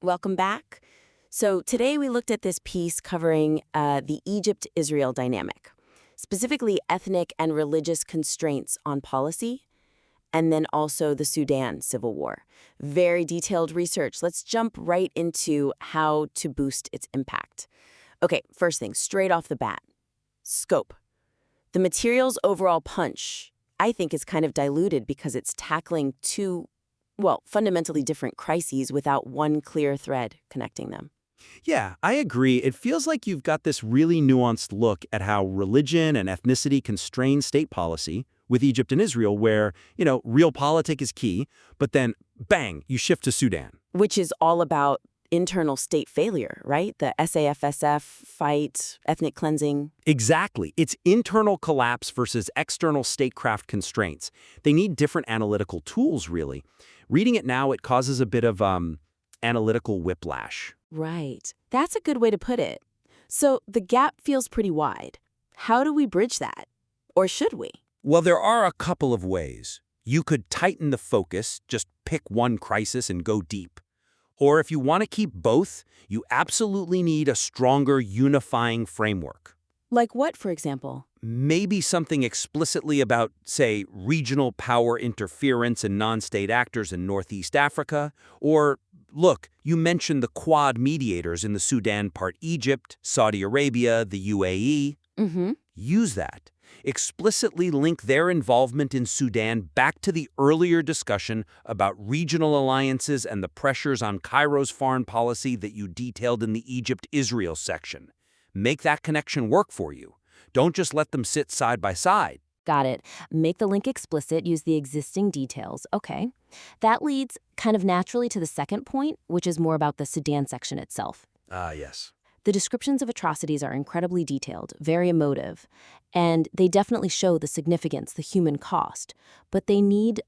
Welcome back. So today we looked at this piece covering the Egypt-Israel dynamic, specifically ethnic and religious constraints on policy, and then also the Sudan civil war. Very detailed research. Let's jump right into how to boost its impact. Okay, first thing, straight off the bat, scope. The material's overall punch, I think, is kind of diluted because it's tackling two, well, fundamentally different crises without one clear thread connecting them. Yeah, I agree. It feels like you've got this really nuanced look at how religion and ethnicity constrain state policy with Egypt and Israel, where, realpolitik is key, but then, bang, you shift to Sudan. Which is all about internal state failure, right? The SAFSF fight, ethnic cleansing. Exactly. It's internal collapse versus external statecraft constraints. They need different analytical tools, really. Reading it now, it causes a bit of analytical whiplash. Right. That's a good way to put it. So the gap feels pretty wide. How do we bridge that? Or should we? Well, there are a couple of ways. You could tighten the focus, just pick one crisis and go deep. Or if you want to keep both, you absolutely need a stronger unifying framework. Like what, for example? Maybe something explicitly about, say, regional power interference and non-state actors in Northeast Africa. Or, look, you mentioned the Quad mediators in the Sudan part Egypt, Saudi Arabia, the UAE. Use that. Explicitly link their involvement in Sudan back to the earlier discussion about regional alliances and the pressures on Cairo's foreign policy that you detailed in the Egypt-Israel section. Make that connection work for you. Don't just let them sit side by side. Got it. Make the link explicit, use the existing details. Okay. That leads kind of naturally to the second point, which is more about the Sudan section itself. Yes. The descriptions of atrocities are incredibly detailed, very emotive, and they definitely show the significance, the human cost, but they need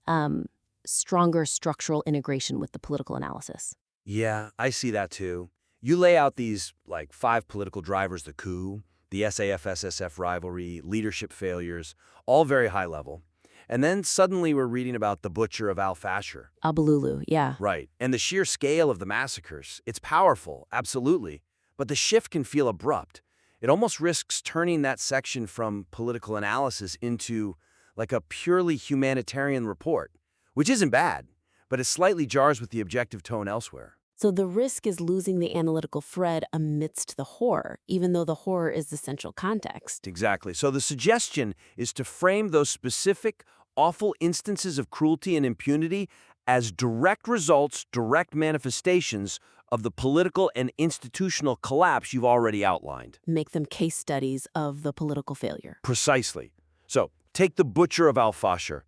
stronger structural integration with the political analysis. Yeah, I see that too. You lay out these, 5 political drivers, the coup, the SAF-SSF rivalry, leadership failures, all very high level. And then suddenly we're reading about the butcher of Al-Fashir. Abululu, yeah. Right. And the sheer scale of the massacres. It's powerful, absolutely. But the shift can feel abrupt. It almost risks turning that section from political analysis into a purely humanitarian report, which isn't bad, but it slightly jars with the objective tone elsewhere. So the risk is losing the analytical thread amidst the horror, even though the horror is the central context. Exactly. So the suggestion is to frame those specific, awful instances of cruelty and impunity as direct results, direct manifestations of the political and institutional collapse you've already outlined. Make them case studies of the political failure. Precisely. So, take the butcher of Al-Fashir.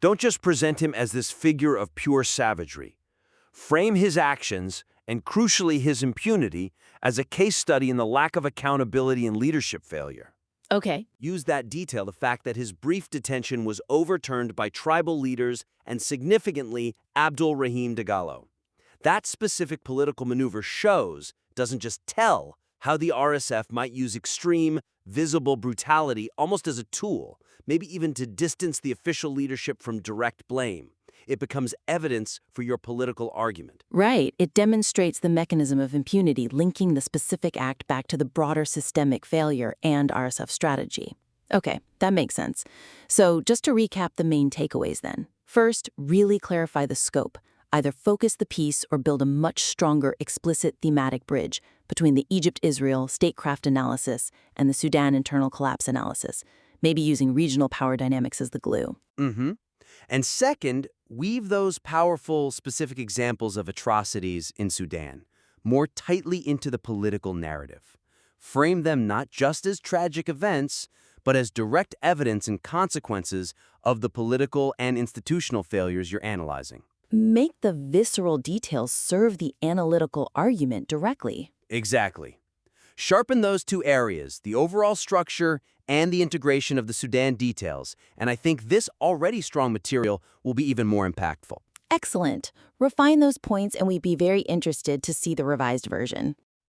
Don't just present him as this figure of pure savagery. Frame his actions, and crucially his impunity, as a case study in the lack of accountability and leadership failure. Okay. Use that detail, the fact that his brief detention was overturned by tribal leaders and significantly Abdul Rahim Dagalo. That specific political maneuver shows, doesn't just tell, how the RSF might use extreme, visible brutality almost as a tool, maybe even to distance the official leadership from direct blame. It becomes evidence for your political argument. Right. It demonstrates the mechanism of impunity, linking the specific act back to the broader systemic failure and RSF strategy. Okay, that makes sense. So just to recap the main takeaways then. First, really clarify the scope. Either focus the piece or build a much stronger explicit thematic bridge between the Egypt-Israel statecraft analysis and the Sudan internal collapse analysis, maybe using regional power dynamics as the glue. And second, weave those powerful, specific examples of atrocities in Sudan more tightly into the political narrative. Frame them not just as tragic events, but as direct evidence and consequences of the political and institutional failures you're analyzing. Make the visceral details serve the analytical argument directly. Exactly. Sharpen those two areas, the overall structure and the integration of the Sudan details, and I think this already strong material will be even more impactful. Excellent. Refine those points and we'd be very interested to see the revised version.